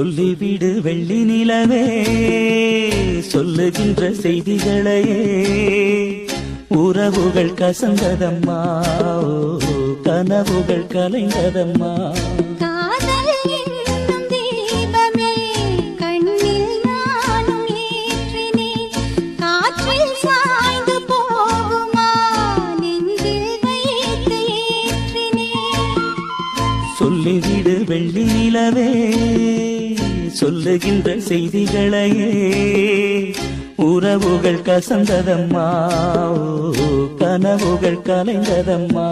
சொல்லிவிடு வெள்ளி நிலவே சொல்லுகின்ற செய்திகளையே உறவுகள் கசந்ததம்மா கனவுகள் கலைந்ததம்மா சொல்லிவிடு வெள்ளி நிலவே சொல்லுகின்ற செய்திகளையே உறவுகள் கசந்ததம்மா கனவுகள் கலைந்ததம்மா